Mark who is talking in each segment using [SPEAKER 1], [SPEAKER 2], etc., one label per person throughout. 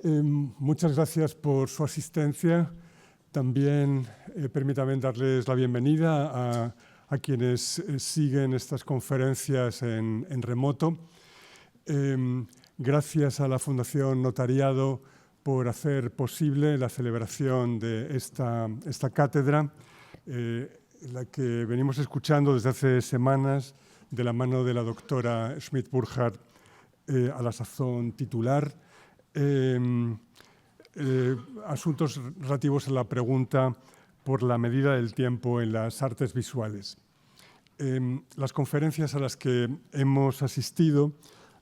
[SPEAKER 1] Muchas gracias por su asistencia. También permítanme darles la bienvenida a quienes siguen estas conferencias en remoto. Gracias a la Fundación Notariado por hacer posible la celebración de esta cátedra, la que venimos escuchando desde hace semanas de la mano de la doctora Schmidt-Burkhardt, a la sazón titular. Asuntos relativos a la pregunta por la medida del tiempo en las artes visuales. Las conferencias a las que hemos asistido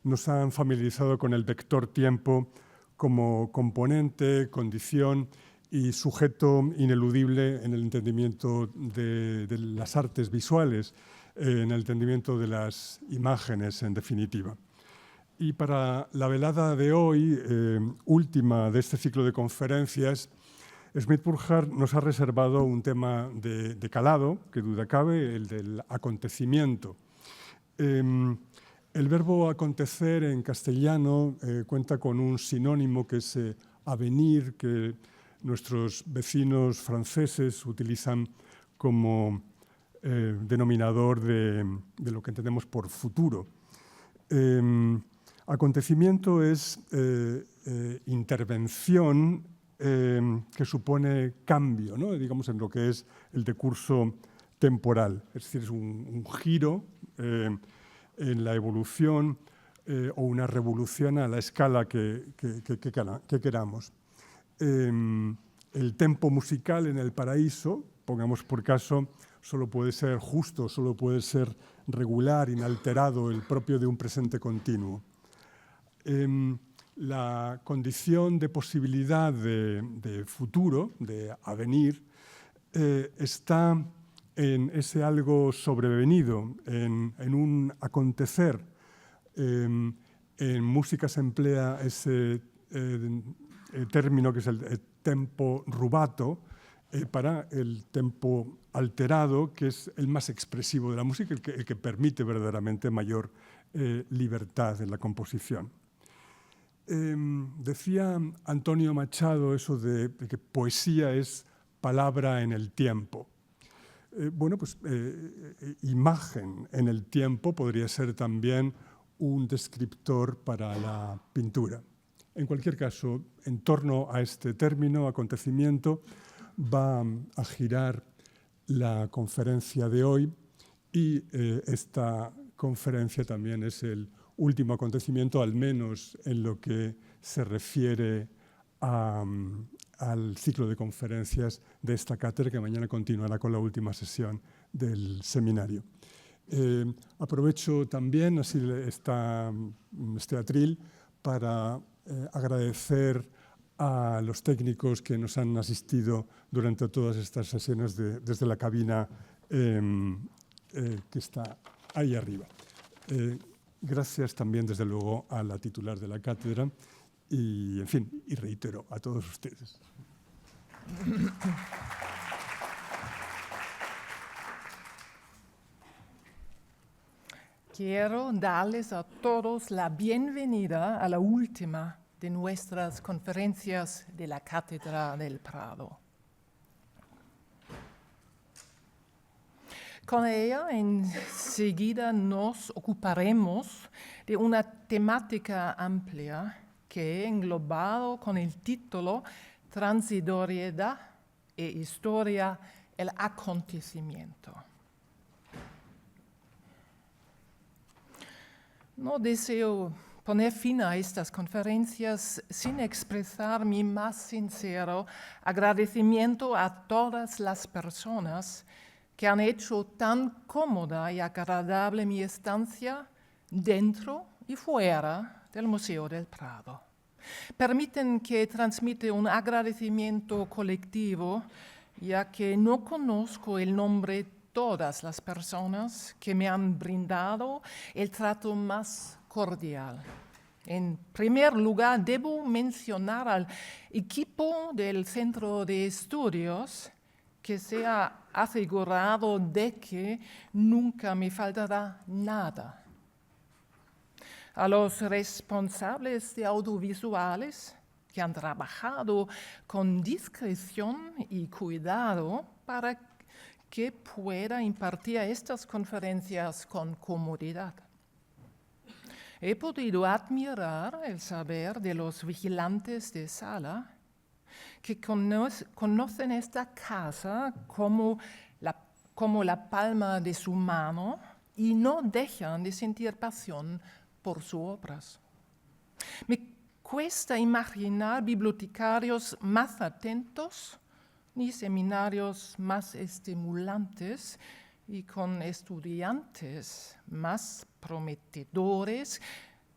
[SPEAKER 1] nos han familiarizado con el vector tiempo como componente, condición y sujeto ineludible en el entendimiento de las artes visuales, en el entendimiento de las imágenes, en definitiva. Y para la velada de hoy, última de este ciclo de conferencias, Schmidt-Burkhardt nos ha reservado un tema de calado, que duda cabe, el del acontecimiento. El verbo acontecer en castellano cuenta con un sinónimo que es avenir, que nuestros vecinos franceses utilizan como denominador de lo que entendemos por futuro. Acontecimiento es intervención que supone cambio, ¿no? Digamos, en lo que es el decurso temporal. Es decir, es un giro en la evolución o una revolución a la escala que queramos. El tempo musical en el paraíso, pongamos por caso, solo puede ser justo, solo puede ser regular, inalterado, el propio de un presente continuo. La condición de posibilidad de futuro, de avenir, está en ese algo sobrevenido, en un acontecer. En música se emplea ese término que es el tempo rubato para el tempo alterado, que es el más expresivo de la música, el que permite verdaderamente mayor libertad en la composición. Decía Antonio Machado eso de que poesía es palabra en el tiempo. Bueno, pues imagen en el tiempo podría ser también un descriptor para la pintura. En cualquier caso, en torno a este término, acontecimiento, va a girar la conferencia de hoy y esta conferencia también es el último acontecimiento, al menos en lo que se refiere al ciclo de conferencias de esta cátedra, que mañana continuará con la última sesión del seminario. Aprovecho también así este atril para agradecer a los técnicos que nos han asistido durante todas estas sesiones desde la cabina que está ahí arriba. Gracias también, desde luego, a la titular de la cátedra y, en fin, y reitero a todos ustedes.
[SPEAKER 2] Quiero darles a todos la bienvenida a la última de nuestras conferencias de la Cátedra del Prado. Con ella enseguida nos ocuparemos de una temática amplia que he englobado con el título Transitoriedad e historia el acontecimiento. No deseo poner fin a estas conferencias sin expresar mi más sincero agradecimiento a todas las personas que han hecho tan cómoda y agradable mi estancia dentro y fuera del Museo del Prado. Permiten que transmita un agradecimiento colectivo, ya que no conozco el nombre de todas las personas que me han brindado el trato más cordial. En primer lugar, debo mencionar al equipo del Centro de Estudios, que se ha asegurado de que nunca me faltará nada. A los responsables de audiovisuales, que han trabajado con discreción y cuidado para que pueda impartir estas conferencias con comodidad. He podido admirar el saber de los vigilantes de sala que conocen esta casa como la palma de su mano y no dejan de sentir pasión por sus obras. Me cuesta imaginar bibliotecarios más atentos ni seminarios más estimulantes y con estudiantes más prometedores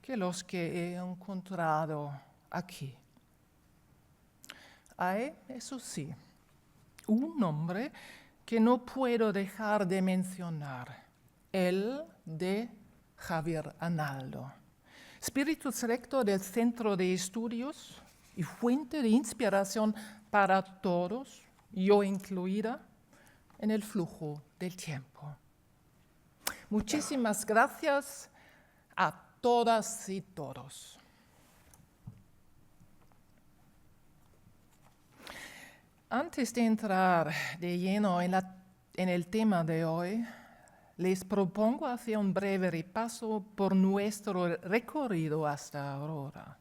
[SPEAKER 2] que los que he encontrado aquí. Hay, eso sí, un nombre que no puedo dejar de mencionar, el de Javier Analdo, espíritu recto del Centro de Estudios y fuente de inspiración para todos, yo incluida, en el flujo del tiempo. Muchísimas gracias a todas y todos. Antes de entrar de lleno en el tema de hoy, les propongo hacer un breve repaso por nuestro recorrido hasta ahora.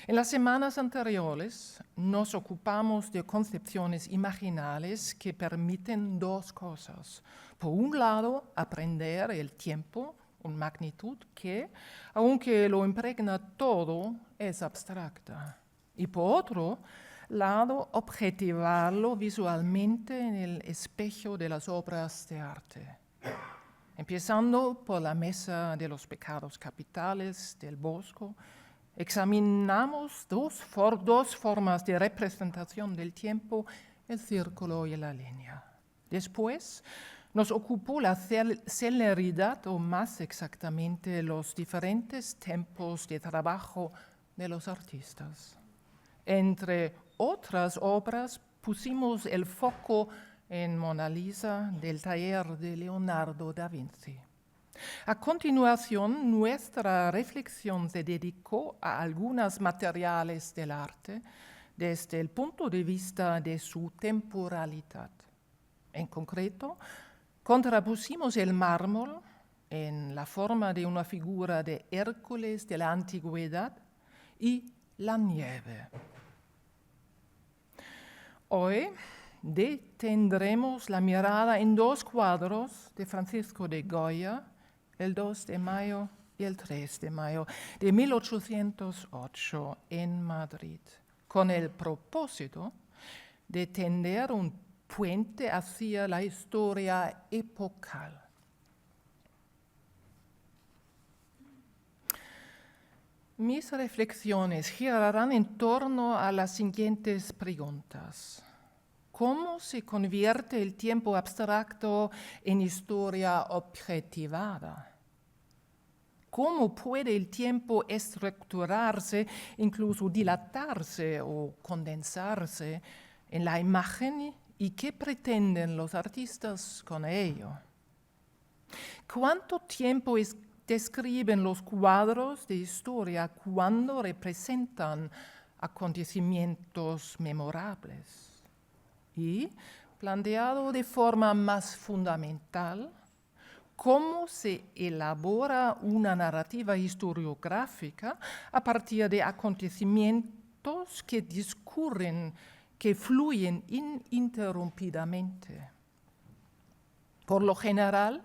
[SPEAKER 2] En las semanas anteriores nos ocupamos de concepciones imaginales que permiten dos cosas. Por un lado, aprender el tiempo, una magnitud que, aunque lo impregna todo, es abstracta. Y por otro lado, objetivarlo visualmente en el espejo de las obras de arte. Empezando por la mesa de los pecados capitales del Bosco, examinamos dos formas de representación del tiempo, el círculo y la línea. Después nos ocupó la celeridad, o más exactamente los diferentes tempos de trabajo de los artistas. Entre otras obras pusimos el foco en Mona Lisa del taller de Leonardo da Vinci. A continuación, nuestra reflexión se dedicó a algunos materiales del arte desde el punto de vista de su temporalidad. En concreto, contrapusimos el mármol en la forma de una figura de Hércules de la antigüedad y la nieve. Hoy detendremos la mirada en dos cuadros de Francisco de Goya, el 2 de mayo y el 3 de mayo de 1808 en Madrid, con el propósito de tender un puente hacia la historia epocal. Mis reflexiones girarán en torno a las siguientes preguntas. ¿Cómo se convierte el tiempo abstracto en historia objetivada? ¿Cómo puede el tiempo estructurarse, incluso dilatarse o condensarse en la imagen y qué pretenden los artistas con ello? ¿Cuánto tiempo describen los cuadros de historia cuando representan acontecimientos memorables? Y, planteado de forma más fundamental, ¿cómo se elabora una narrativa historiográfica a partir de acontecimientos que discurren, que fluyen ininterrumpidamente? Por lo general,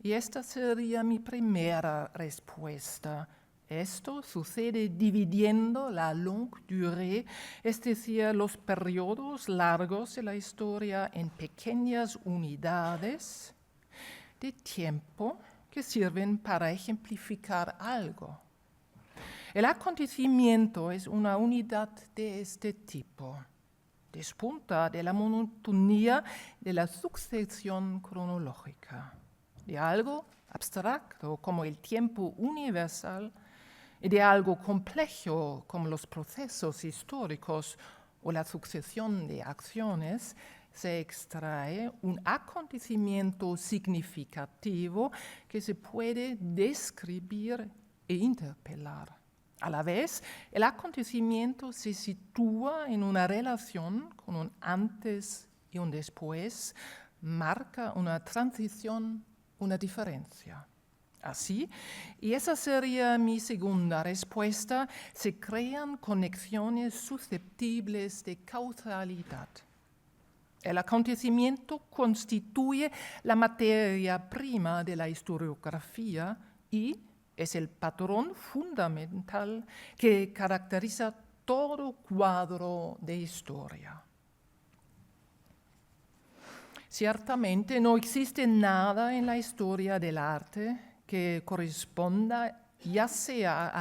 [SPEAKER 2] y esta sería mi primera respuesta, esto sucede dividiendo la longue durée, es decir, los periodos largos de la historia en pequeñas unidades de tiempo que sirven para ejemplificar algo. El acontecimiento es una unidad de este tipo. Despunta de la monotonía de la sucesión cronológica, de algo abstracto como el tiempo universal y de algo complejo como los procesos históricos o la sucesión de acciones, se extrae un acontecimiento significativo que se puede describir e interpelar. A la vez, el acontecimiento se sitúa en una relación con un antes y un después, marca una transición, una diferencia. Así, y esa sería mi segunda respuesta, se crean conexiones susceptibles de causalidad. El acontecimiento constituye la materia prima de la historiografía y es el patrón fundamental que caracteriza todo cuadro de historia. Ciertamente no existe nada en la historia del arte que corresponda ya sea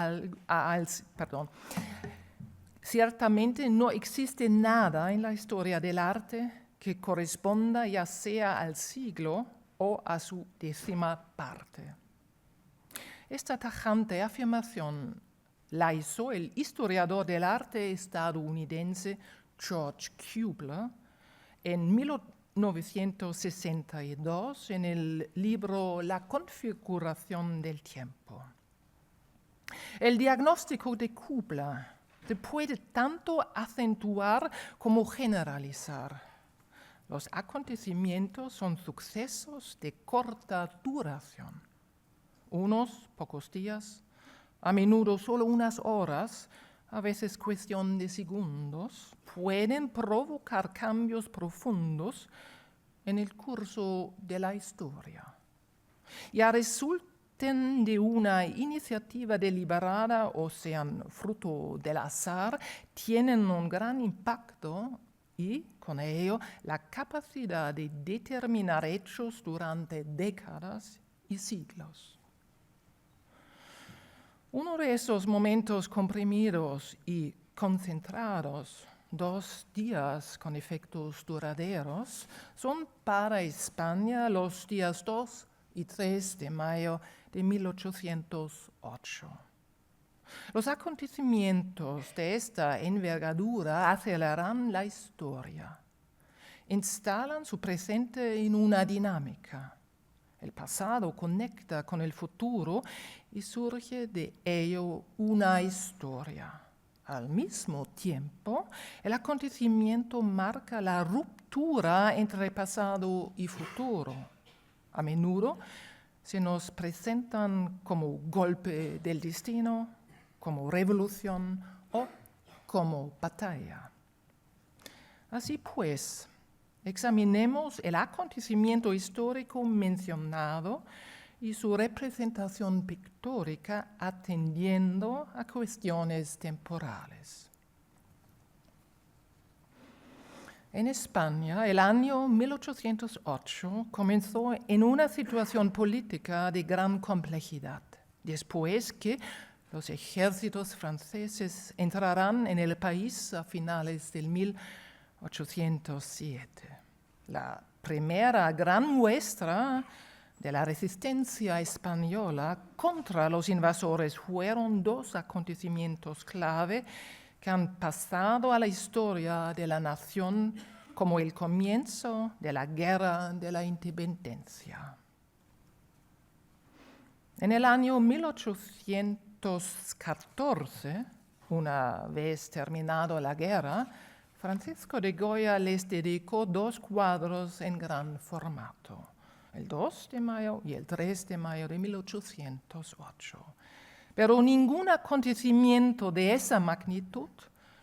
[SPEAKER 2] Ciertamente no existe nada en la historia del arte que corresponda ya sea al siglo o a su 10ª parte. Esta tajante afirmación la hizo el historiador del arte estadounidense George Kubler en 1962 en el libro La configuración del tiempo. El diagnóstico de Kubler se puede tanto acentuar como generalizar. Los acontecimientos son sucesos de corta duración. Unos pocos días, a menudo solo unas horas, a veces cuestión de segundos, pueden provocar cambios profundos en el curso de la historia. Ya resulten de una iniciativa deliberada o sean fruto del azar, tienen un gran impacto y, con ello, la capacidad de determinar hechos durante décadas y siglos. Uno de esos momentos comprimidos y concentrados, 2 días con efectos duraderos, son para España los días 2 y 3 de mayo de 1808. Los acontecimientos de esta envergadura aceleran la historia, instalan su presente en una dinámica. El pasado conecta con el futuro y surge de ello una historia. Al mismo tiempo, el acontecimiento marca la ruptura entre pasado y futuro. A menudo se nos presentan como golpe del destino, como revolución o como batalla. Así pues, examinemos el acontecimiento histórico mencionado y su representación pictórica atendiendo a cuestiones temporales. En España, el año 1808 comenzó en una situación política de gran complejidad, después que los ejércitos franceses entrarán en el país a finales del 1807. La primera gran muestra de la resistencia española contra los invasores fueron 2 acontecimientos clave que han pasado a la historia de la nación como el comienzo de la Guerra de la Independencia. En el año 1814, una vez terminado la guerra, Francisco de Goya les dedicó 2 cuadros en gran formato, el 2 de mayo y el 3 de mayo de 1808. Pero ningún acontecimiento de esa magnitud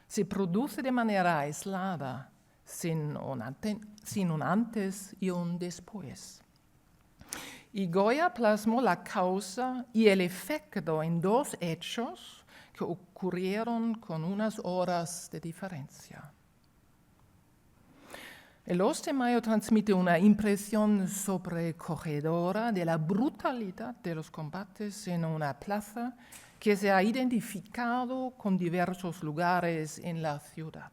[SPEAKER 2] se produce de manera aislada, sin un antes y un después. Y Goya plasmó la causa y el efecto en 2 hechos que ocurrieron con unas horas de diferencia. El 2 de mayo transmite una impresión sobrecogedora de la brutalidad de los combates en una plaza que se ha identificado con diversos lugares en la ciudad.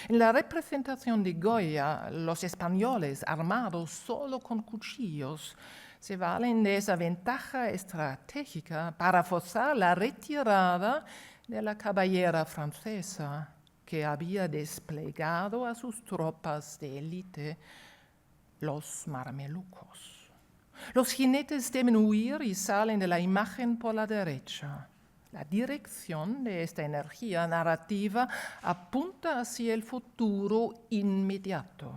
[SPEAKER 2] En la representación de Goya, los españoles, armados solo con cuchillos, se valen de esa ventaja estratégica para forzar la retirada de la caballera francesa, que había desplegado a sus tropas de élite, los mamelucos. Los jinetes deben huir y salen de la imagen por la derecha. la dirección de esta energía narrativa apunta hacia el futuro inmediato.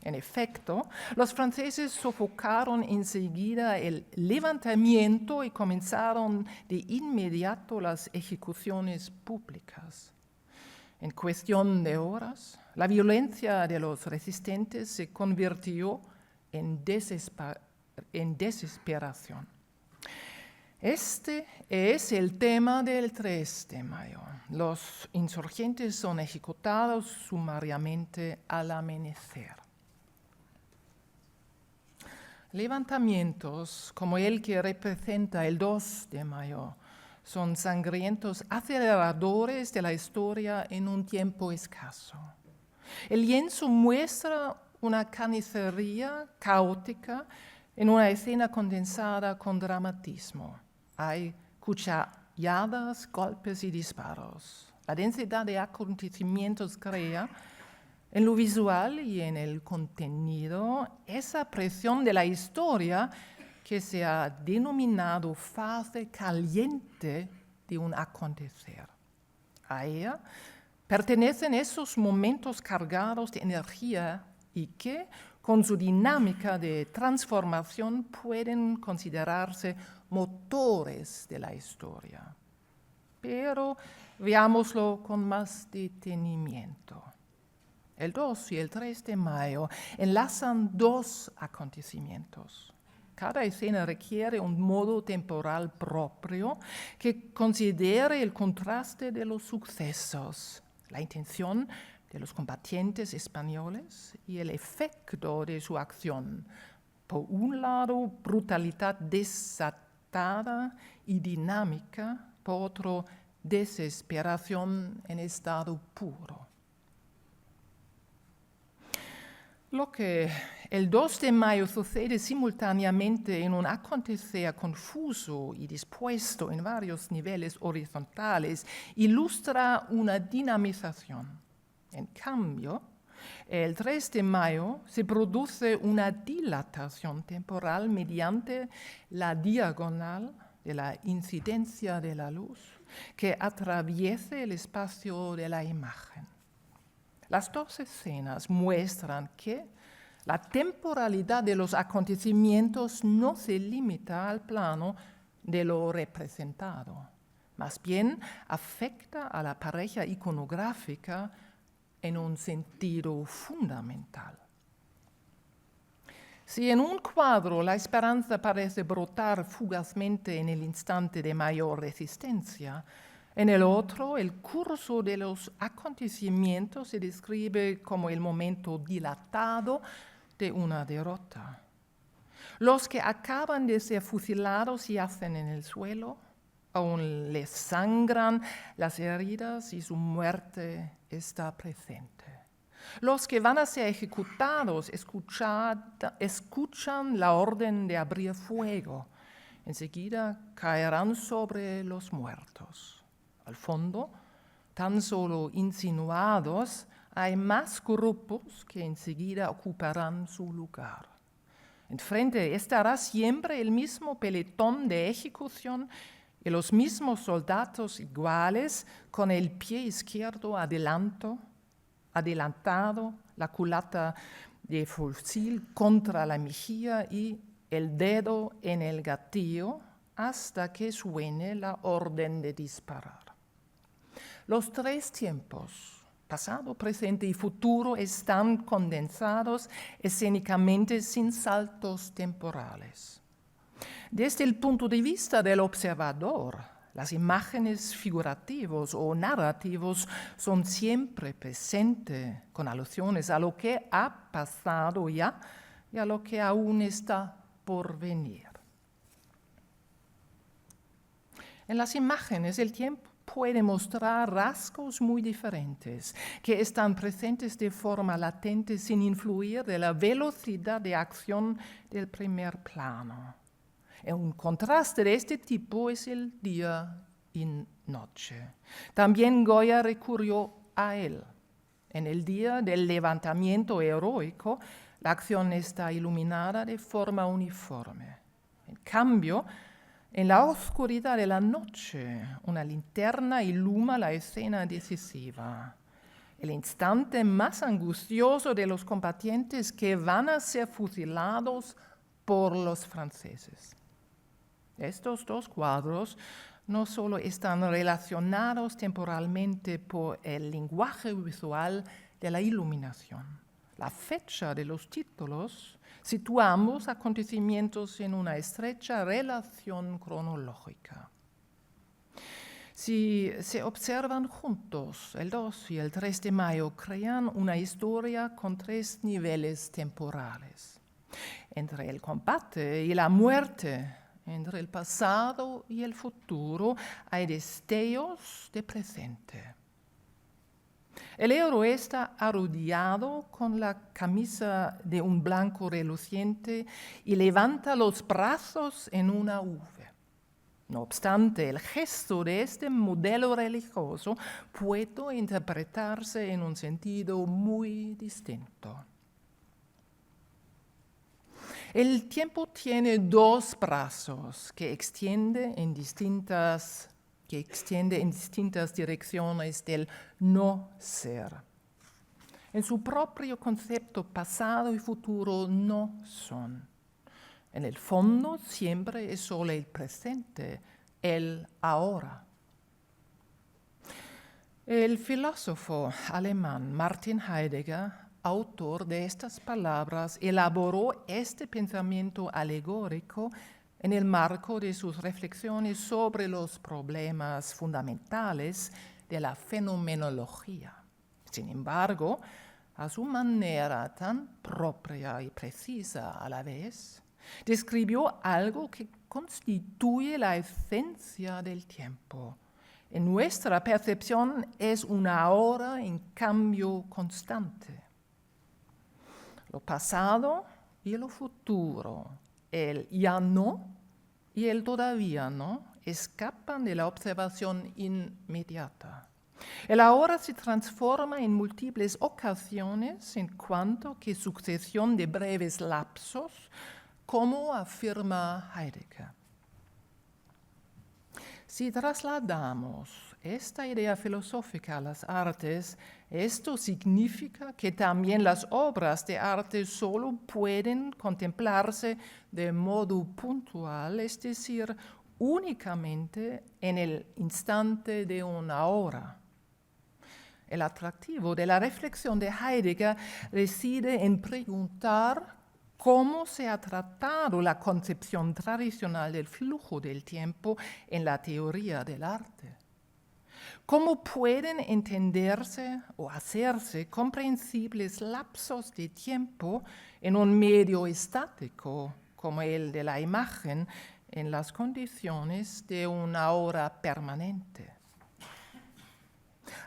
[SPEAKER 2] En efecto, los franceses sofocaron enseguida el levantamiento y comenzaron de inmediato las ejecuciones públicas. En cuestión de horas, la violencia de los resistentes se convirtió en desesperación. Este es el tema del 3 de mayo. Los insurgentes son ejecutados sumariamente al amanecer. Levantamientos como el que representa el 2 de mayo son sangrientos aceleradores de la historia en un tiempo escaso. El lienzo muestra una carnicería caótica en una escena condensada con dramatismo. Hay cuchilladas, golpes y disparos. La densidad de acontecimientos crea, en lo visual y en el contenido, esa presión de la historia que se ha denominado fase caliente de un acontecer. A ella pertenecen esos momentos cargados de energía y que, con su dinámica de transformación, pueden considerarse motores de la historia. Pero veámoslo con más detenimiento. El 2 y el 3 de mayo enlazan dos acontecimientos. Cada escena requiere un modo temporal propio que considere el contraste de los sucesos, la intención de los combatientes españoles y el efecto de su acción. Por un lado, brutalidad desatada y dinámica, por otro, desesperación en estado puro. Lo que el 2 de mayo sucede simultáneamente en un acontecer confuso y dispuesto en varios niveles horizontales ilustra una dinamización. En cambio, el 3 de mayo se produce una dilatación temporal mediante la diagonal de la incidencia de la luz que atraviesa el espacio de la imagen. Las dos escenas muestran que la temporalidad de los acontecimientos no se limita al plano de lo representado, más bien afecta a la pareja iconográfica en un sentido fundamental. Si en un cuadro la esperanza parece brotar fugazmente en el instante de mayor resistencia, en el otro, el curso de los acontecimientos se describe como el momento dilatado de una derrota. Los que acaban de ser fusilados yacen en el suelo, aún les sangran las heridas y su muerte está presente. Los que van a ser ejecutados escuchan la orden de abrir fuego. Enseguida caerán sobre los muertos. Al fondo, tan solo insinuados, hay más grupos que enseguida ocuparán su lugar. Enfrente estará siempre el mismo pelotón de ejecución y los mismos soldados iguales con el pie izquierdo adelantado, la culata de fusil contra la mejilla y el dedo en el gatillo hasta que suene la orden de disparar. Los tres tiempos, pasado, presente y futuro, están condensados escénicamente sin saltos temporales. Desde el punto de vista del observador, las imágenes figurativos o narrativos son siempre presentes con alusiones a lo que ha pasado ya y a lo que aún está por venir. En las imágenes el tiempo puede mostrar rasgos muy diferentes que están presentes de forma latente sin influir de la velocidad de acción del primer plano. Un contraste de este tipo es el día y noche. También Goya recurrió a él. En el día del levantamiento heroico, la acción está iluminada de forma uniforme. En cambio, En la oscuridad de la noche, una linterna ilumina la escena decisiva. El instante más angustioso de los combatientes que van a ser fusilados por los franceses. Estos dos cuadros no solo están relacionados temporalmente por el lenguaje visual de la iluminación. La fecha de los títulos sitúa ambos acontecimientos en una estrecha relación cronológica. Si se observan juntos, el 2 y el 3 de mayo crean una historia con 3 niveles temporales. Entre el combate y la muerte, entre el pasado y el futuro, hay destellos de presente. El héroe está arrodillado con la camisa de un blanco reluciente y levanta los brazos en una V. No obstante, el gesto de este modelo religioso puede interpretarse en un sentido muy distinto. El tiempo tiene 2 brazos que extiende en distintas direcciones del no ser. En su propio concepto, pasado y futuro no son. En el fondo siempre es solo el presente, el ahora. El filósofo alemán Martin Heidegger, autor de estas palabras, elaboró este pensamiento alegórico en el marco de sus reflexiones sobre los problemas fundamentales de la fenomenología. Sin embargo, a su manera tan propia y precisa a la vez, describió algo que constituye la esencia del tiempo. En nuestra percepción es una hora en cambio constante. Lo pasado y lo futuro, el ya no y el todavía no, escapan de la observación inmediata. El ahora se transforma en múltiples ocasiones en cuanto que sucesión de breves lapsos, como afirma Heidegger. Si trasladamos esta idea filosófica a las artes, esto significa que también las obras de arte solo pueden contemplarse de modo puntual, es decir, únicamente en el instante de una hora. El atractivo de la reflexión de Heidegger reside en preguntar cómo se ha tratado la concepción tradicional del flujo del tiempo en la teoría del arte. ¿Cómo pueden entenderse o hacerse comprensibles lapsos de tiempo en un medio estático como el de la imagen en las condiciones de una hora permanente?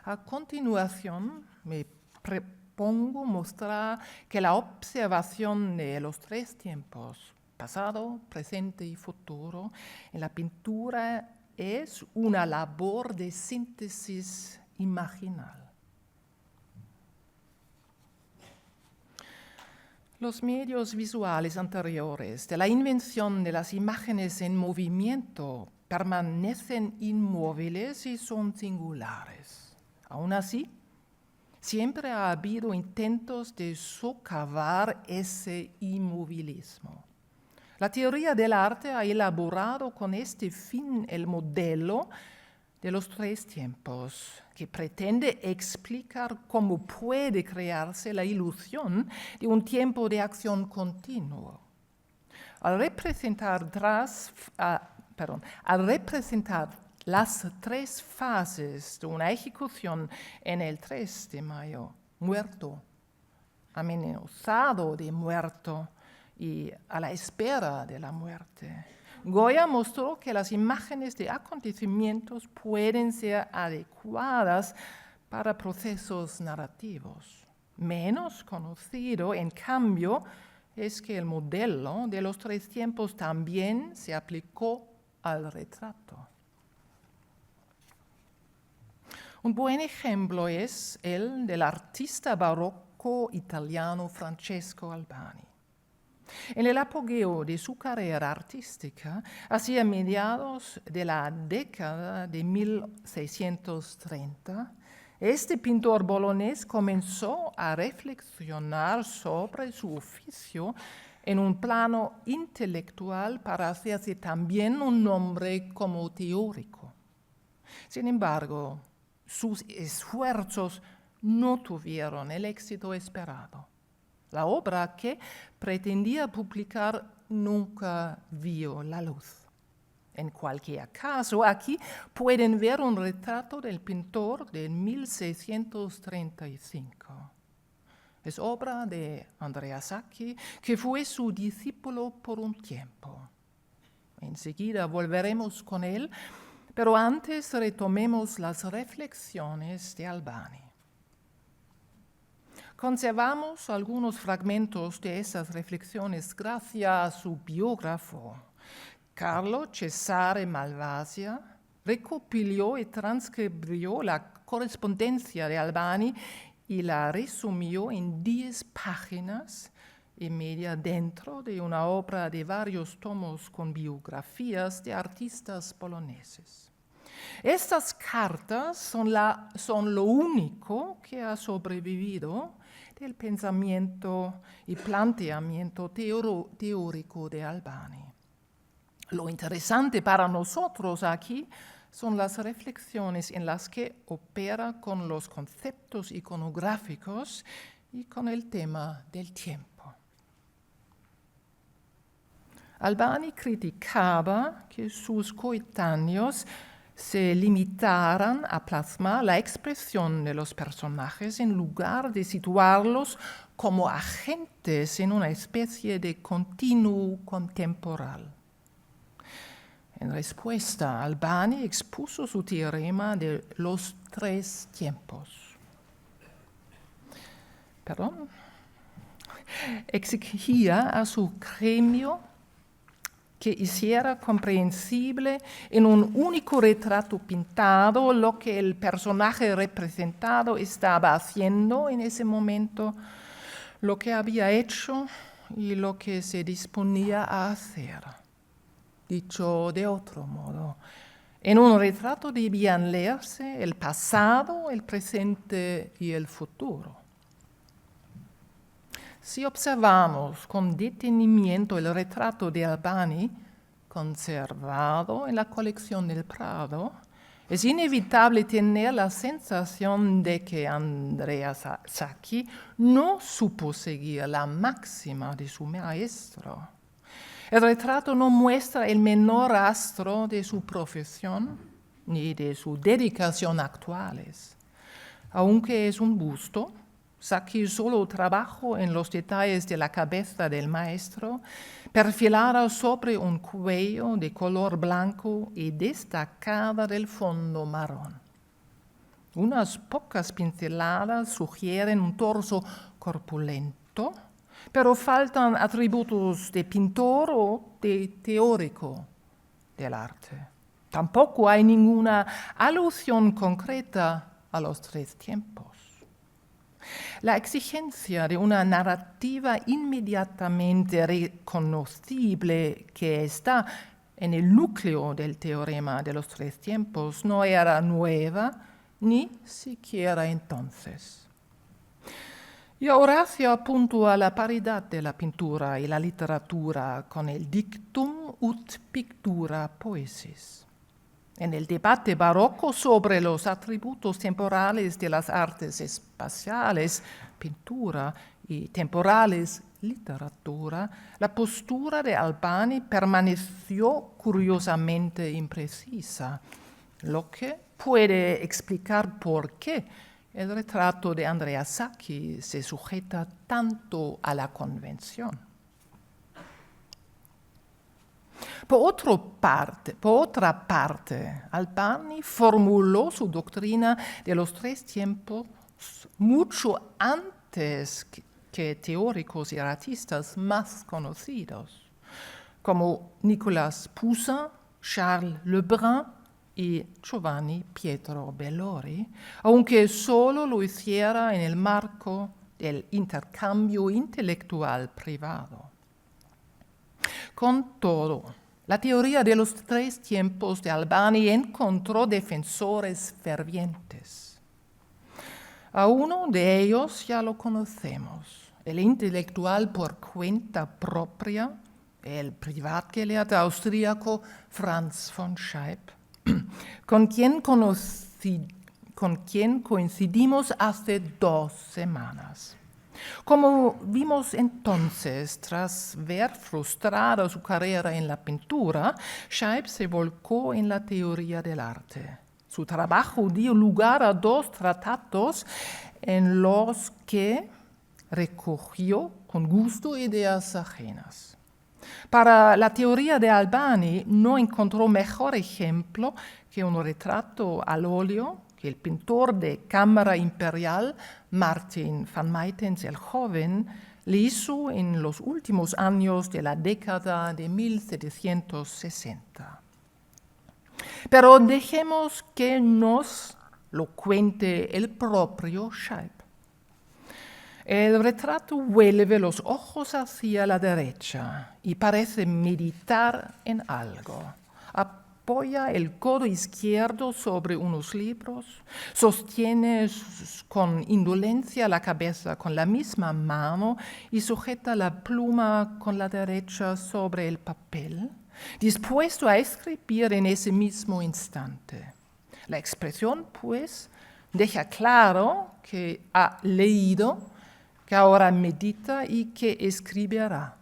[SPEAKER 2] A continuación, me propongo mostrar que la observación de los 3 tiempos, pasado, presente y futuro, en la pintura es una labor de síntesis imaginal. Los medios visuales anteriores de la invención de las imágenes en movimiento permanecen inmóviles y son singulares. Aún así, siempre ha habido intentos de socavar ese inmovilismo. La teoría del arte ha elaborado con este fin el modelo de los 3 tiempos, que pretende explicar cómo puede crearse la ilusión de un tiempo de acción continuo. Al representar las 3 fases de una ejecución en el 3 de mayo, muerto, amenazado de muerto y a la espera de la muerte, Goya mostró que las imágenes de acontecimientos pueden ser adecuadas para procesos narrativos. Menos conocido, en cambio, es que el modelo de los 3 tiempos también se aplicó al retrato. Un buen ejemplo es el del artista barroco italiano Francesco Albani. En el apogeo de su carrera artística, hacia mediados de la década de 1630, este pintor bolonés comenzó a reflexionar sobre su oficio en un plano intelectual para hacerse también un nombre como teórico. Sin embargo, sus esfuerzos no tuvieron el éxito esperado. La obra que pretendía publicar nunca vio la luz. En cualquier caso, aquí pueden ver un retrato del pintor de 1635. Es obra de Andrea Sacchi, que fue su discípulo por un tiempo. Enseguida volveremos con él, pero antes retomemos las reflexiones de Albani. Conservamos algunos fragmentos de esas reflexiones gracias a su biógrafo. Carlo Cesare Malvasia recopiló y transcribió la correspondencia de Albani y la resumió en 10 páginas y media dentro de una obra de varios tomos con biografías de artistas poloneses. Estas cartas son lo único que ha sobrevivido del pensamiento y planteamiento teórico de Albani. Lo interesante para nosotros aquí son las reflexiones en las que opera con los conceptos iconográficos y con el tema del tiempo. Albani criticaba que sus coetáneos se limitaran a plasmar la expresión de los personajes en lugar de situarlos como agentes en una especie de continuo contemporáneo. En respuesta, Albani expuso su teorema de los 3 tiempos. Exigía a su gremio que hiciera comprensible en un único retrato pintado lo que el personaje representado estaba haciendo en ese momento, lo que había hecho y lo que se disponía a hacer. Dicho de otro modo, en un retrato debían leerse el pasado, el presente y el futuro. Si observamos con detenimiento el retrato de Albani, conservado en la colección del Prado, es inevitable tener la sensación de que Andrea Sacchi no supo seguir la máxima de su maestro. El retrato no muestra el menor rastro de su profesión ni de su dedicación actuales. Aunque es un busto, Sacchi solo trabajó en los detalles de la cabeza del maestro, perfilada sobre un cuello de color blanco y destacada del fondo marrón. Unas pocas pinceladas sugieren un torso corpulento, pero faltan atributos de pintor o de teórico del arte. Tampoco hay ninguna alusión concreta a los 3 tiempos. La exigencia de una narrativa inmediatamente reconocible que está en el núcleo del teorema de los 3 tiempos no era nueva ni siquiera entonces. Y Horacio apuntó la paridad de la pintura y la literatura con el dictum ut pictura poesis. En el debate barroco sobre los atributos temporales de las artes espaciales, pintura, y temporales, literatura, la postura de Albani permaneció curiosamente imprecisa, lo que puede explicar por qué el retrato de Andrea Sacchi se sujeta tanto a la convención. Por otra parte, Albani formuló su doctrina de los 3 tiempos mucho antes que teóricos y artistas más conocidos, como Nicolas Poussin, Charles Lebrun y Giovanni Pietro Bellori, aunque solo lo hiciera en el marco del intercambio intelectual privado. Con todo, la teoría de los 3 tiempos de Albani encontró defensores fervientes. A uno de ellos ya lo conocemos, el intelectual por cuenta propia, el Privatgelehrte austríaco Franz von Scheib, con quien coincidimos hace 2 semanas. Como vimos entonces, tras ver frustrada su carrera en la pintura, Scheib se volcó en la teoría del arte. Su trabajo dio lugar a 2 tratados en los que recogió con gusto ideas ajenas. Para la teoría de Albani no encontró mejor ejemplo que un retrato al óleo que el pintor de Cámara Imperial, Martin van Maytens el Joven, le hizo en los últimos años de la década de 1760. Pero dejemos que nos lo cuente el propio Scheib. El retrato vuelve los ojos hacia la derecha y parece meditar en algo. Apoya el codo izquierdo sobre unos libros, sostiene con indolencia la cabeza con la misma mano y sujeta la pluma con la derecha sobre el papel, dispuesto a escribir en ese mismo instante. La expresión, pues, deja claro que ha leído, que ahora medita y que escribirá.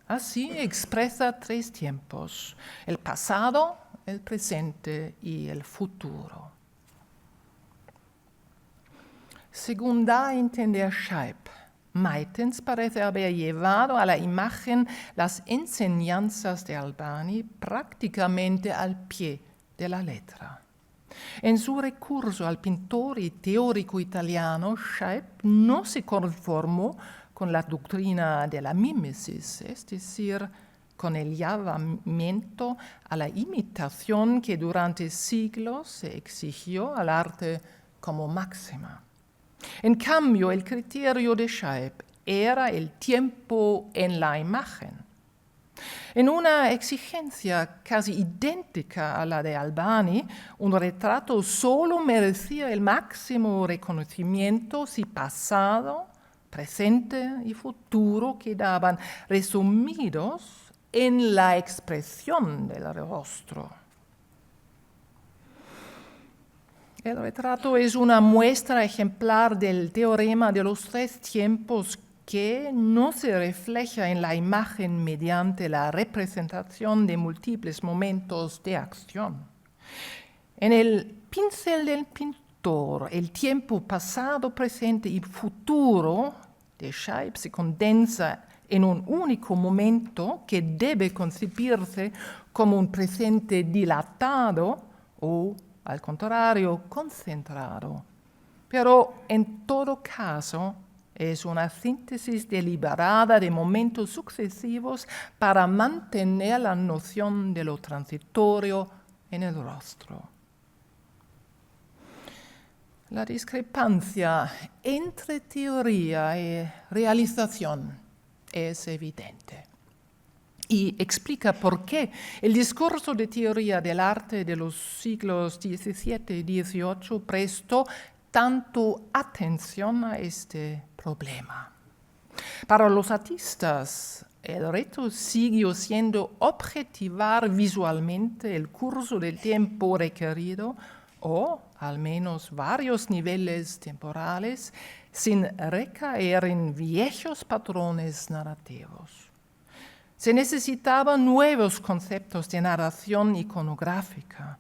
[SPEAKER 2] Así expresa 3 tiempos, el pasado, el presente y el futuro. Según da a entender Scheib, Maytens parece haber llevado a la imagen las enseñanzas de Albani prácticamente al pie de la letra. En su recurso al pintor y teórico italiano, Scheib no se conformó con la doctrina de la mímesis, es decir, con el llamamiento a la imitación que durante siglos se exigió al arte como máxima. En cambio, el criterio de Scheib era el tiempo en la imagen. En una exigencia casi idéntica a la de Albani, un retrato solo merecía el máximo reconocimiento si pasado, presente y futuro quedaban resumidos en la expresión del rostro. El retrato es una muestra ejemplar del teorema de los 3 tiempos que no se refleja en la imagen mediante la representación de múltiples momentos de acción. En el pincel del pintor, el tiempo pasado, presente y futuro de Scheib se condensa en un único momento que debe concebirse como un presente dilatado o, al contrario, concentrado. Pero en todo caso, es una síntesis deliberada de momentos sucesivos para mantener la noción de lo transitorio en el rostro. La discrepancia entre teoría y realización es evidente y explica por qué el discurso de teoría del arte de los siglos XVII y XVIII prestó tanto atención a este problema. Para los artistas, el reto siguió siendo objetivar visualmente el curso del tiempo requerido o al menos varios niveles temporales sin recaer en viejos patrones narrativos. Se necesitaban nuevos conceptos de narración iconográfica.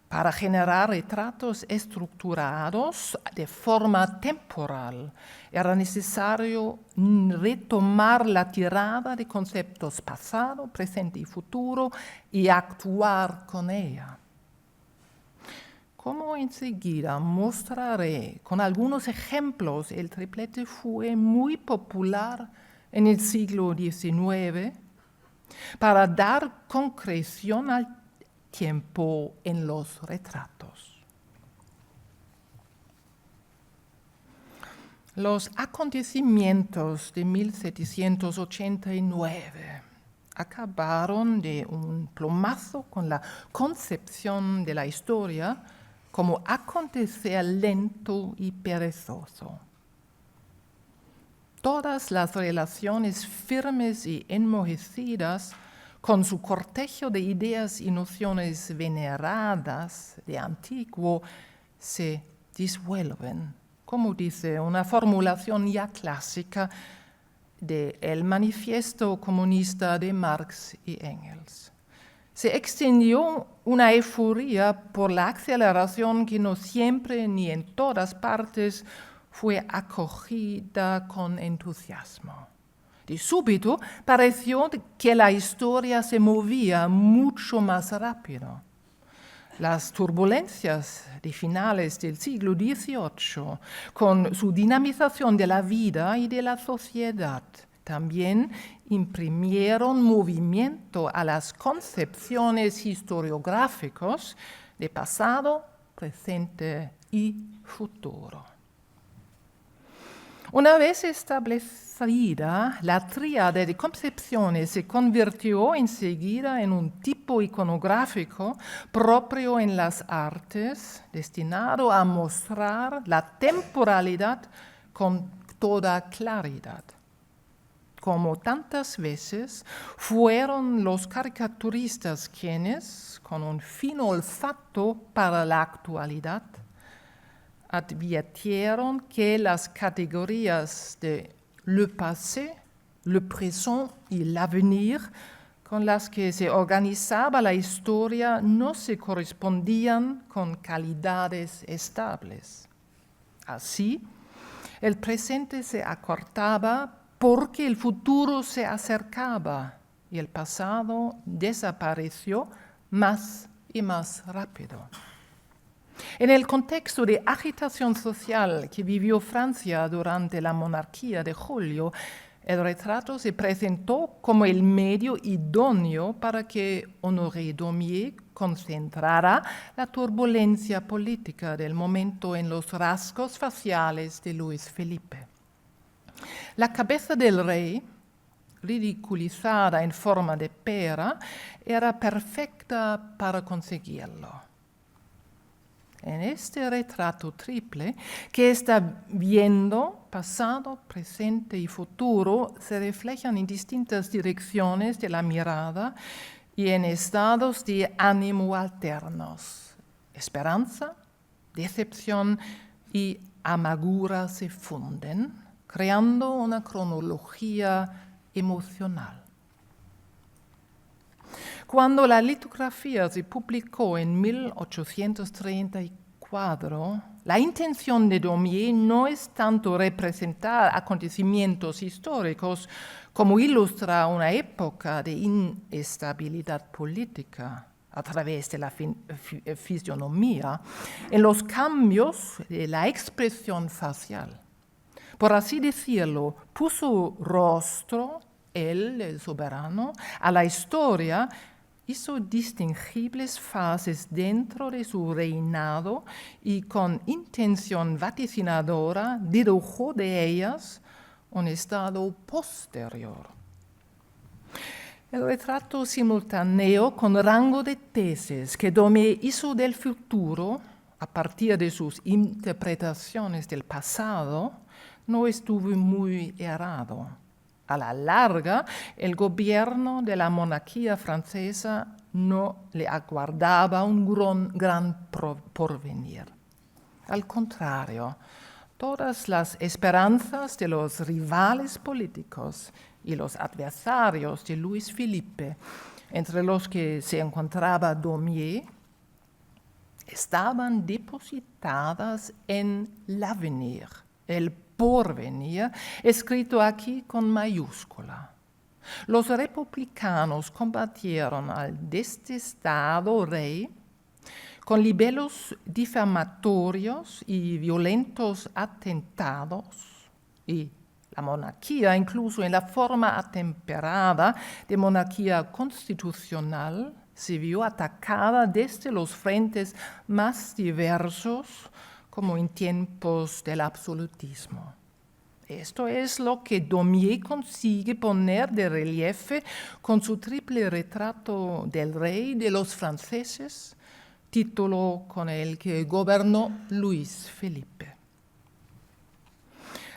[SPEAKER 2] Para generar retratos estructurados de forma temporal, era necesario retomar la tirada de conceptos pasado, presente y futuro y actuar con ella. Como enseguida mostraré con algunos ejemplos, el triplete fue muy popular en el siglo XIX para dar concreción al tiempo en los retratos. Los acontecimientos de 1789 acabaron de un plumazo con la concepción de la historia como acontecer lento y perezoso. Todas las relaciones firmes y enmojecidas, con su cortejo de ideas y nociones veneradas de antiguo, se disuelven, como dice una formulación ya clásica del Manifiesto Comunista de Marx y Engels. Se extendió una euforia por la aceleración que no siempre ni en todas partes fue acogida con entusiasmo. De súbito pareció que la historia se movía mucho más rápido. Las turbulencias de finales del siglo XVIII, con su dinamización de la vida y de la sociedad, también imprimieron movimiento a las concepciones historiográficas de pasado, presente y futuro. Una vez establecida, la tríada de concepciones se convirtió enseguida en un tipo iconográfico propio en las artes, destinado a mostrar la temporalidad con toda claridad. Como tantas veces, fueron los caricaturistas quienes, con un fino olfato para la actualidad, advirtieron que las categorías de le passé, le présent y l'avenir con las que se organizaba la historia no se correspondían con calidades estables. Así, el presente se acortaba porque el futuro se acercaba y el pasado desapareció más y más rápido. En el contexto de agitación social que vivió Francia durante la monarquía de Julio, el retrato se presentó como el medio idóneo para que Honoré Daumier concentrara la turbulencia política del momento en los rasgos faciales de Luis Felipe. La cabeza del rey, ridiculizada en forma de pera, era perfecta para conseguirlo. En este retrato triple, que está viendo pasado, presente y futuro, se reflejan en distintas direcciones de la mirada y en estados de ánimo alternos. Esperanza, decepción y amargura se funden, creando una cronología emocional. Cuando la litografía se publicó en 1834, la intención de Daumier no es tanto representar acontecimientos históricos como ilustrar una época de inestabilidad política a través de la fisionomía en los cambios de la expresión facial. Por así decirlo, puso rostro, el soberano, a la historia, hizo distinguibles fases dentro de su reinado y con intención vaticinadora dedujo de ellas un estado posterior. El retrato simultáneo con rango de tesis que Daumier hizo del futuro a partir de sus interpretaciones del pasado no estuvo muy errado. A la larga, el gobierno de la monarquía francesa no le aguardaba un gran porvenir. Al contrario, todas las esperanzas de los rivales políticos y los adversarios de Luis Felipe, entre los que se encontraba Daumier, estaban depositadas en l'avenir, el porvenir, escrito aquí con mayúscula. Los republicanos combatieron al detestado rey con libelos difamatorios y violentos atentados, y la monarquía, incluso en la forma atemperada de monarquía constitucional, se vio atacada desde los frentes más diversos, como en tiempos del absolutismo. Esto es lo que Daumier consigue poner de relieve con su triple retrato del rey de los franceses, título con el que gobernó Luis Felipe.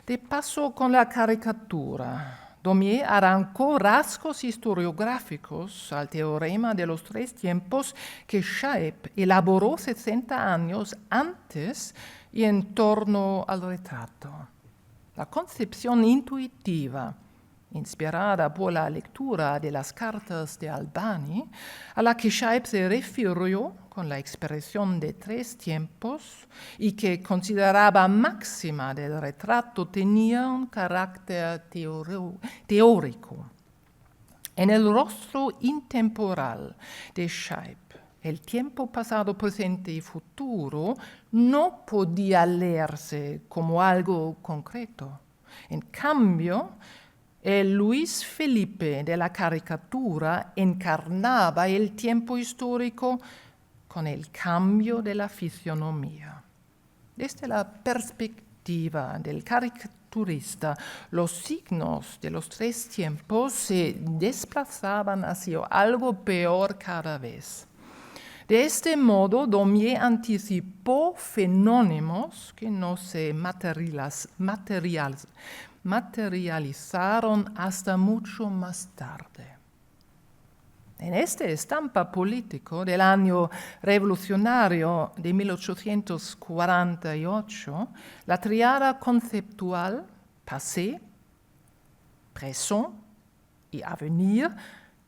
[SPEAKER 2] De paso con la caricatura, Daumier arrancó rasgos historiográficos al teorema de los 3 tiempos que Chaeb elaboró 60 años antes y en torno al retrato. La concepción intuitiva, inspirada por la lectura de las cartas de Albani, a la que Chaeb se refirió con la expresión de 3 tiempos y que consideraba máxima del retrato, tenía un carácter teórico. En el rostro intemporal de Chaeb, el tiempo pasado, presente y futuro no podía leerse como algo concreto. En cambio, el Luis Felipe de la caricatura encarnaba el tiempo histórico con el cambio de la fisionomía. Desde la perspectiva del caricaturista, los signos de los 3 tiempos se desplazaban hacia algo peor cada vez. De este modo, Daumier anticipó fenómenos que no se materializaron hasta mucho más tarde. En este estampa político del año revolucionario de 1848, la triada conceptual passé, présent y avenir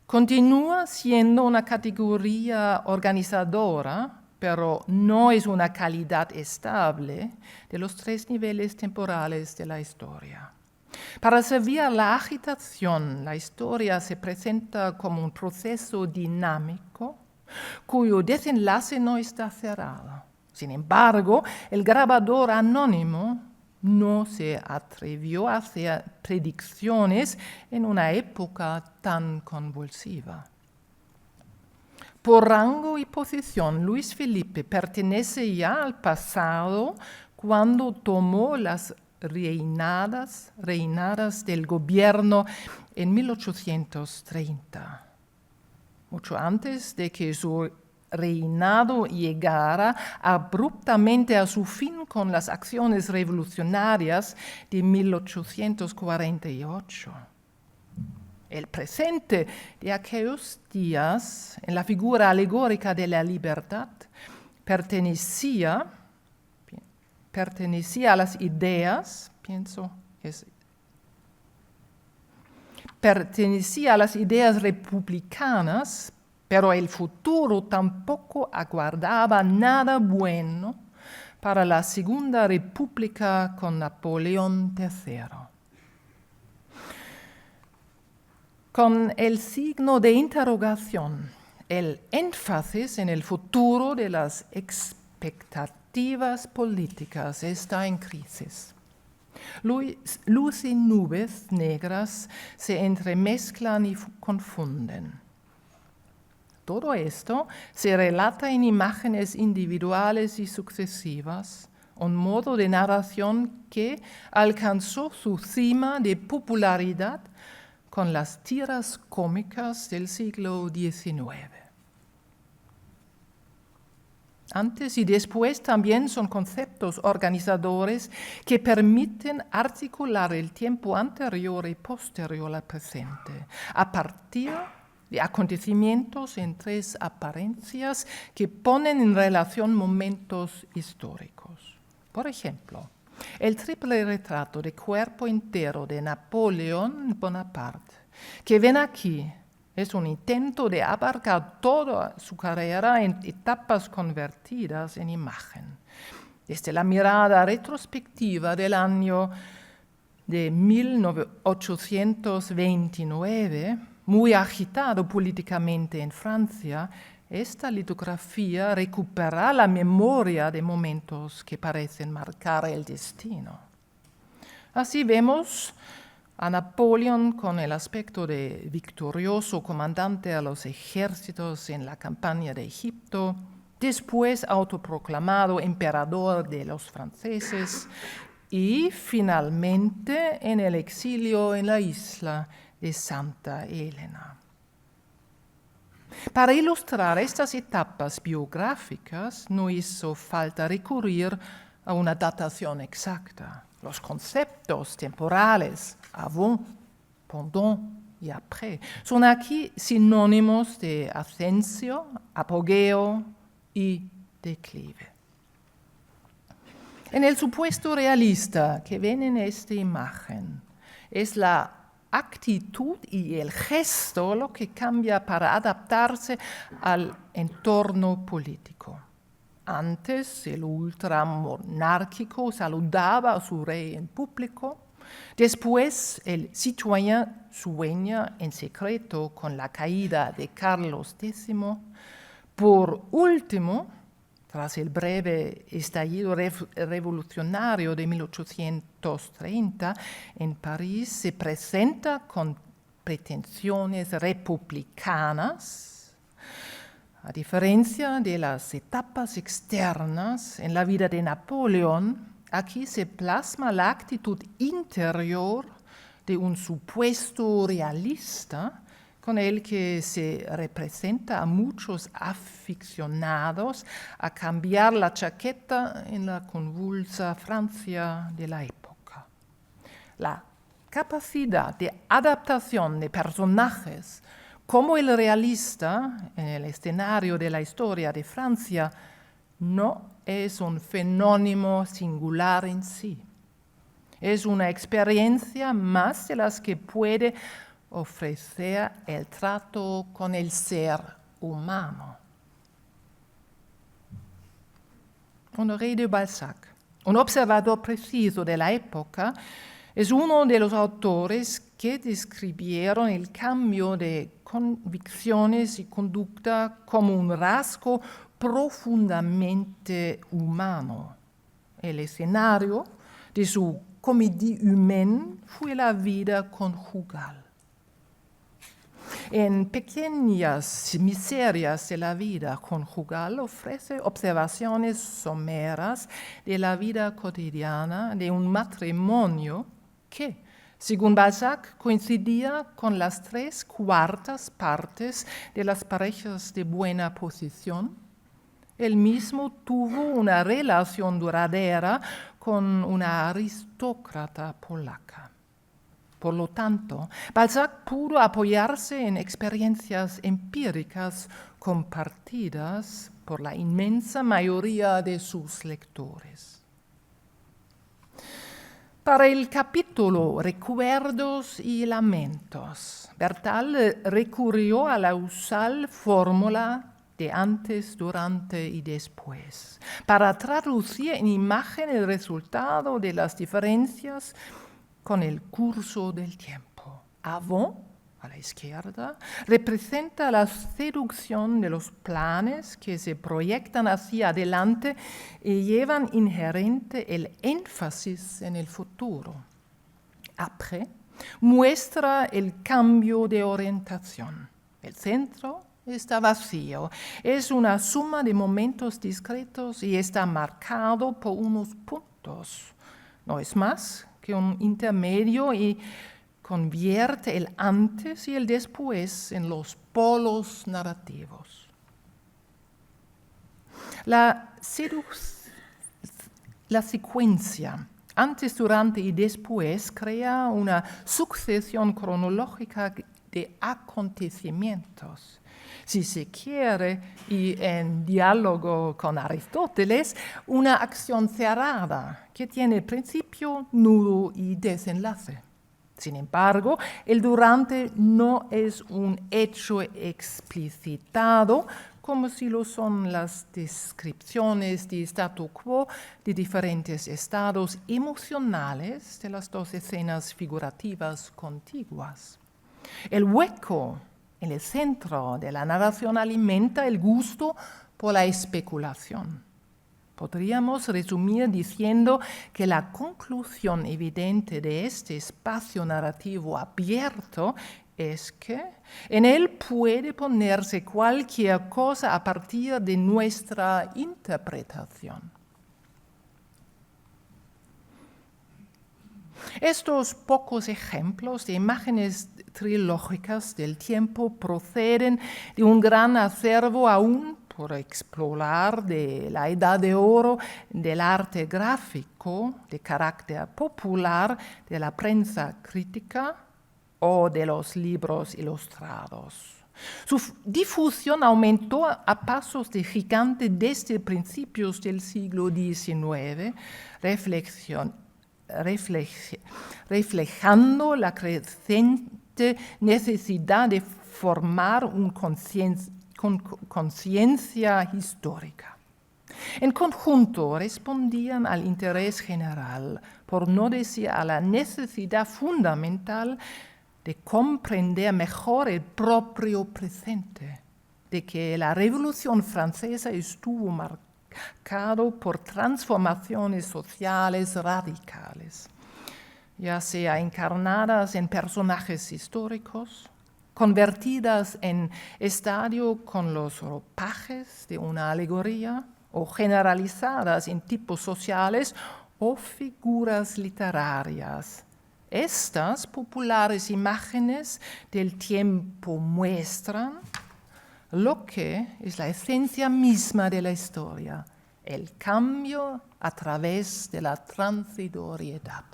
[SPEAKER 2] continúa siendo una categoría organizadora, pero no es una calidad estable de los 3 niveles temporales de la historia. Para servir a la agitación, la historia se presenta como un proceso dinámico cuyo desenlace no está cerrado. Sin embargo, el grabador anónimo no se atrevió a hacer predicciones en una época tan convulsiva. Por rango y posición, Luis Felipe pertenece ya al pasado cuando tomó las reinadas del gobierno en 1830. Mucho antes de que su reinado llegara abruptamente a su fin con las acciones revolucionarias de 1848. El presente de aquellos días, en la figura alegórica de la libertad, pertenecía a las ideas, pertenecía a las ideas republicanas, pero el futuro tampoco aguardaba nada bueno para la Segunda República con Napoleón III. Con el signo de interrogación, el énfasis en el futuro de las expectativas políticas está en crisis. Luz y nubes negras se entremezclan y confunden. Todo esto se relata en imágenes individuales y sucesivas, un modo de narración que alcanzó su cima de popularidad con las tiras cómicas del siglo XIX. Antes y después también son conceptos organizadores que permiten articular el tiempo anterior y posterior al presente, a partir de acontecimientos en 3 apariencias que ponen en relación momentos históricos. Por ejemplo, el triple retrato de cuerpo entero de Napoleón Bonaparte, que ven aquí, es un intento de abarcar toda su carrera en etapas convertidas en imagen. Desde la mirada retrospectiva del año de 1829, muy agitado políticamente en Francia, esta litografía recupera la memoria de momentos que parecen marcar el destino. Así vemos a Napoleón con el aspecto de victorioso comandante a los ejércitos en la campaña de Egipto, después autoproclamado emperador de los franceses, y finalmente en el exilio en la isla de Santa Elena. Para ilustrar estas etapas biográficas no hizo falta recurrir a una datación exacta. Los conceptos temporales, avant, pendant y après, son aquí sinónimos de ascenso, apogeo y declive. En el supuesto realista que ven en esta imagen, es la actitud y el gesto lo que cambia para adaptarse al entorno político. Antes el ultramonárquico saludaba a su rey en público, después el citoyen sueña en secreto con la caída de Carlos X. Por último, tras el breve estallido revolucionario de 1830, en París se presenta con pretensiones republicanas. A diferencia de las etapas externas en la vida de Napoleón, aquí se plasma la actitud interior de un supuesto realista con el que se representa a muchos aficionados a cambiar la chaqueta en la convulsa Francia de la época. La capacidad de adaptación de personajes como el realista en el escenario de la historia de Francia no es un fenómeno singular en sí. Es una experiencia más de las que puede ofrecer el trato con el ser humano. Honoré de Balzac, un observador preciso de la época, es uno de los autores que describieron el cambio de convicciones y conducta como un rasgo profundamente humano. El escenario de su comédie humaine fue la vida conjugal. En Pequeñas miserias de la vida conjugal ofrece observaciones someras de la vida cotidiana de un matrimonio que, según Balzac, coincidía con las 3/4 partes de las parejas de buena posición. Él mismo tuvo una relación duradera con una aristócrata polaca. Por lo tanto, Balzac pudo apoyarse en experiencias empíricas compartidas por la inmensa mayoría de sus lectores. Para el capítulo Recuerdos y Lamentos, Bertal recurrió a la usual fórmula de antes, durante y después, para traducir en imagen el resultado de las diferencias con el curso del tiempo. Avant, a la izquierda, representa la seducción de los planes que se proyectan hacia adelante y llevan inherente el énfasis en el futuro. Après, muestra el cambio de orientación. El centro está vacío, es una suma de momentos discretos y está marcado por unos puntos. No es más que un intermedio y convierte el antes y el después en los polos narrativos. La secuencia antes, durante y después crea una sucesión cronológica de acontecimientos. Si se quiere, y en diálogo con Aristóteles, una acción cerrada que tiene principio, nudo y desenlace. Sin embargo, el durante no es un hecho explicitado como si lo son las descripciones de statu quo de diferentes estados emocionales de las 2 escenas figurativas contiguas. El hueco en el centro de la narración alimenta el gusto por la especulación. Podríamos resumir diciendo que la conclusión evidente de este espacio narrativo abierto es que en él puede ponerse cualquier cosa a partir de nuestra interpretación. Estos pocos ejemplos de imágenes trilógicas del tiempo proceden de un gran acervo aún por explorar de la Edad de Oro del arte gráfico de carácter popular, de la prensa crítica o de los libros ilustrados. Su difusión aumentó a pasos de gigante desde principios del siglo XIX, reflejando la creciente necesidad de formar una conciencia histórica. En conjunto respondían al interés general, por no decir a la necesidad fundamental de comprender mejor el propio presente, de que la Revolución Francesa estuvo marcado por transformaciones sociales radicales, ya sea encarnadas en personajes históricos, convertidas en estadio con los ropajes de una alegoría, o generalizadas en tipos sociales o figuras literarias. Estas populares imágenes del tiempo muestran lo que es la esencia misma de la historia, el cambio a través de la transitoriedad.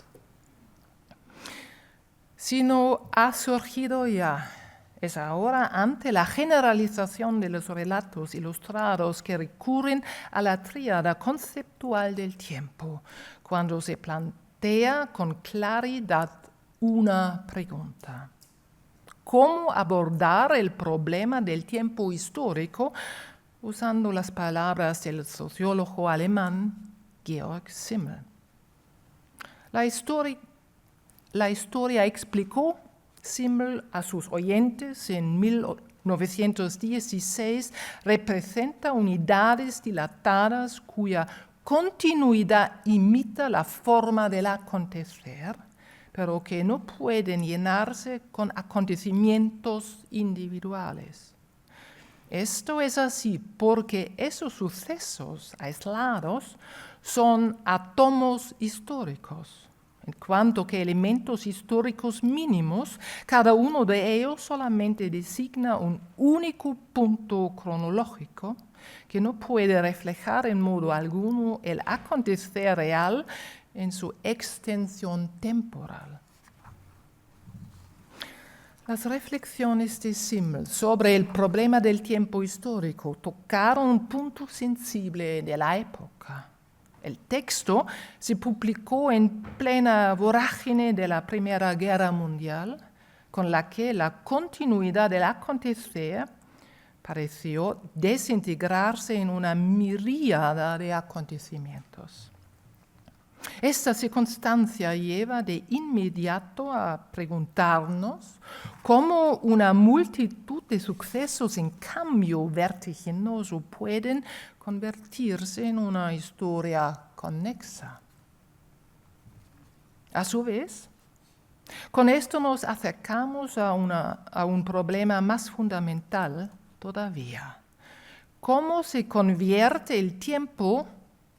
[SPEAKER 2] Si no ha surgido ya, es ahora ante la generalización de los relatos ilustrados que recurren a la tríada conceptual del tiempo, cuando se plantea con claridad una pregunta. ¿Cómo abordar el problema del tiempo histórico usando las palabras del sociólogo alemán Georg Simmel? La historia explicó Simmel a sus oyentes en 1916, representa unidades dilatadas cuya continuidad imita la forma del acontecer, pero que no pueden llenarse con acontecimientos individuales. Esto es así porque esos sucesos aislados son átomos históricos, en cuanto que elementos históricos mínimos, cada uno de ellos solamente designa un único punto cronológico que no puede reflejar en modo alguno el acontecer real en su extensión temporal. Las reflexiones de Simmel sobre el problema del tiempo histórico tocaron un punto sensible de la época. El texto se publicó en plena vorágine de la Primera Guerra Mundial, con la que la continuidad del acontecer pareció desintegrarse en una miríada de acontecimientos. Esta circunstancia lleva de inmediato a preguntarnos cómo una multitud de sucesos en cambio vertiginoso pueden convertirse en una historia conexa. A su vez, con esto nos acercamos a un problema más fundamental todavía. ¿Cómo se convierte el tiempo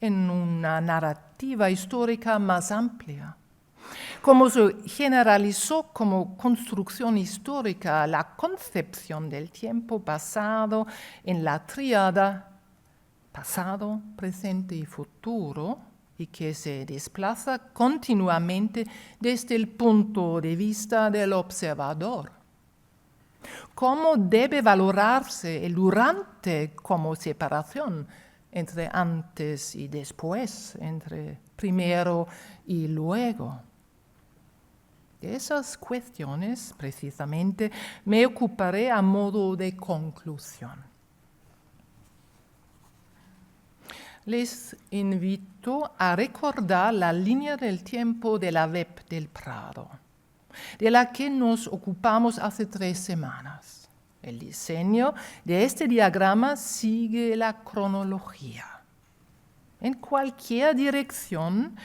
[SPEAKER 2] en una narrativa histórica más amplia? ¿Cómo se generalizó como construcción histórica la concepción del tiempo basado en la tríada pasado, presente y futuro, y que se desplaza continuamente desde el punto de vista del observador? ¿Cómo debe valorarse el durante como separación entre antes y después, entre primero y luego? De esas cuestiones, precisamente, me ocuparé a modo de conclusión. Les invito a recordar la línea del tiempo de la web del Prado, de la que nos ocupamos hace 3 semanas. El diseño de este diagrama sigue la cronología. En cualquier dirección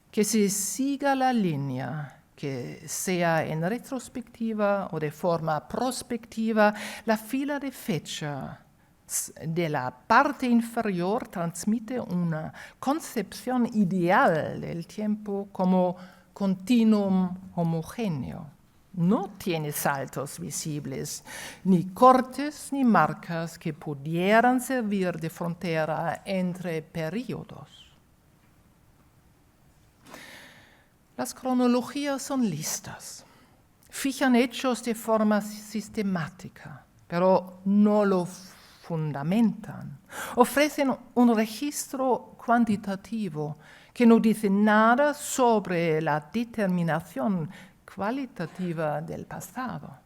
[SPEAKER 2] que se siga la línea, que sea en retrospectiva o de forma prospectiva, la fila de fecha de la parte inferior transmite una concepción ideal del tiempo como continuum homogéneo. No tiene saltos visibles, ni cortes ni marcas que pudieran servir de frontera entre periodos. Las cronologías son listas, fijan hechos de forma sistemática, pero no lo fundamentan. Ofrecen un registro cuantitativo que no dice nada sobre la determinación cualitativa del pasado.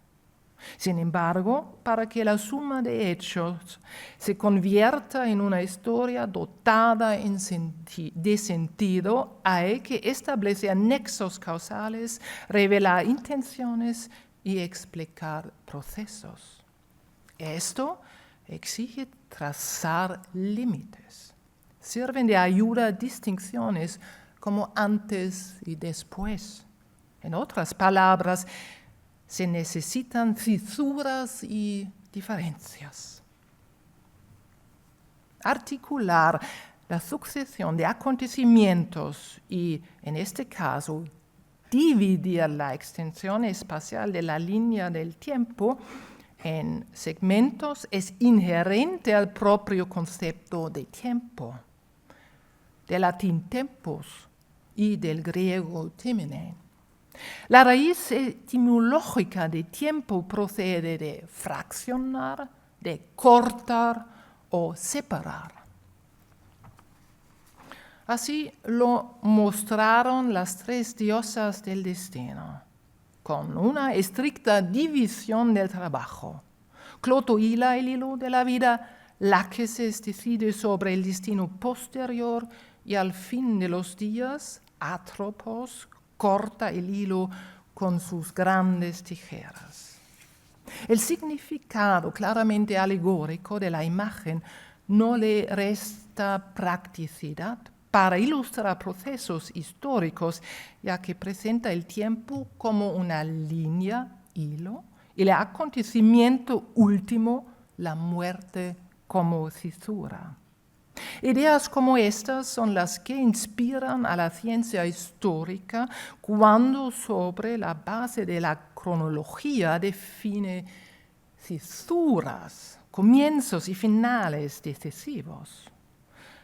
[SPEAKER 2] Sin embargo, para que la suma de hechos se convierta en una historia dotada de sentido, hay que establecer nexos causales, revelar intenciones y explicar procesos. Esto exige trazar límites. Sirven de ayuda distinciones como antes y después. En otras palabras, se necesitan fisuras y diferencias. Articular la sucesión de acontecimientos y, en este caso, dividir la extensión espacial de la línea del tiempo en segmentos es inherente al propio concepto de tiempo, del latín tempus y del griego timene. La raíz etimológica de tiempo procede de fraccionar, de cortar o separar. Así lo mostraron las tres diosas del destino, con una estricta división del trabajo. Cloto hila el hilo de la vida, Láquesis decide sobre el destino posterior y al fin de los días, Atropos corta el hilo con sus grandes tijeras. El significado claramente alegórico de la imagen no le resta practicidad para ilustrar procesos históricos, ya que presenta el tiempo como una línea, hilo, y el acontecimiento último, la muerte, como cisura. Ideas como estas son las que inspiran a la ciencia histórica cuando sobre la base de la cronología define cisuras, comienzos y finales decisivos.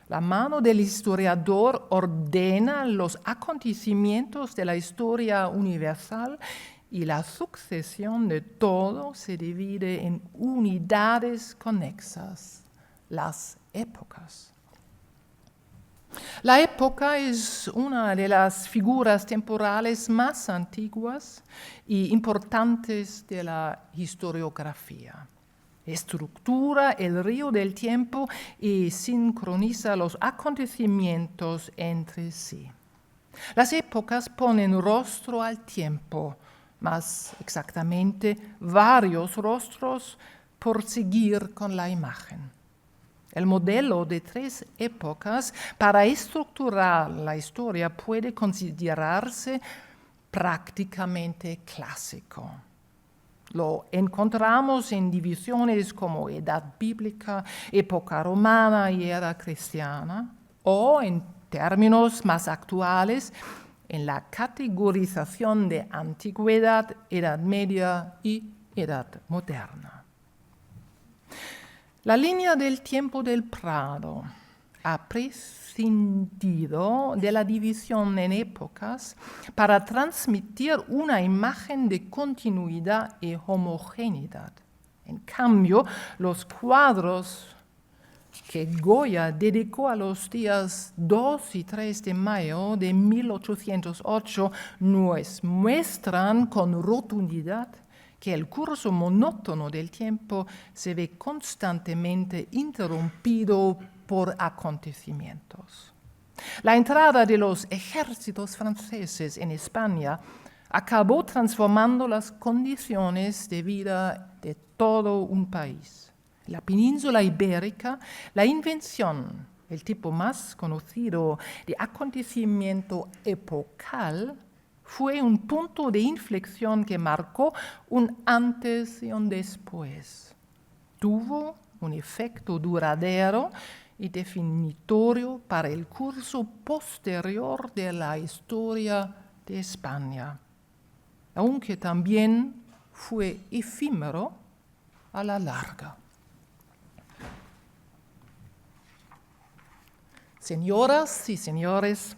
[SPEAKER 2] La mano del historiador ordena los acontecimientos de la historia universal y la sucesión de todo se divide en unidades conexas, las épocas. La época es una de las figuras temporales más antiguas y importantes de la historiografía. Estructura el río del tiempo y sincroniza los acontecimientos entre sí. Las épocas ponen rostro al tiempo, más exactamente varios rostros por seguir con la imagen. El modelo de tres épocas para estructurar la historia puede considerarse prácticamente clásico. Lo encontramos en divisiones como edad bíblica, época romana y era cristiana, o en términos más actuales, en la categorización de antigüedad, edad media y edad moderna. La línea del tiempo del Prado ha prescindido de la división en épocas para transmitir una imagen de continuidad y homogeneidad. En cambio, los cuadros que Goya dedicó a los días 2 y 3 de mayo de 1808 nos muestran con rotundidad que el curso monótono del tiempo se ve constantemente interrumpido por acontecimientos. La entrada de los ejércitos franceses en España acabó transformando las condiciones de vida de todo un país. En la península ibérica, la invención, el tipo más conocido de acontecimiento epocal, fue un punto de inflexión que marcó un antes y un después. Tuvo un efecto duradero y definitorio para el curso posterior de la historia de España, aunque también fue efímero a la larga. Señoras y señores,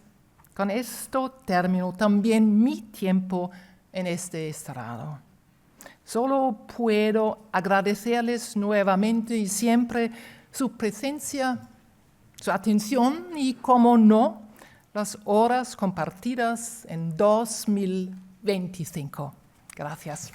[SPEAKER 2] con esto termino también mi tiempo en este estrado. Solo puedo agradecerles nuevamente y siempre su presencia, su atención y, como no, las horas compartidas en 2025. Gracias.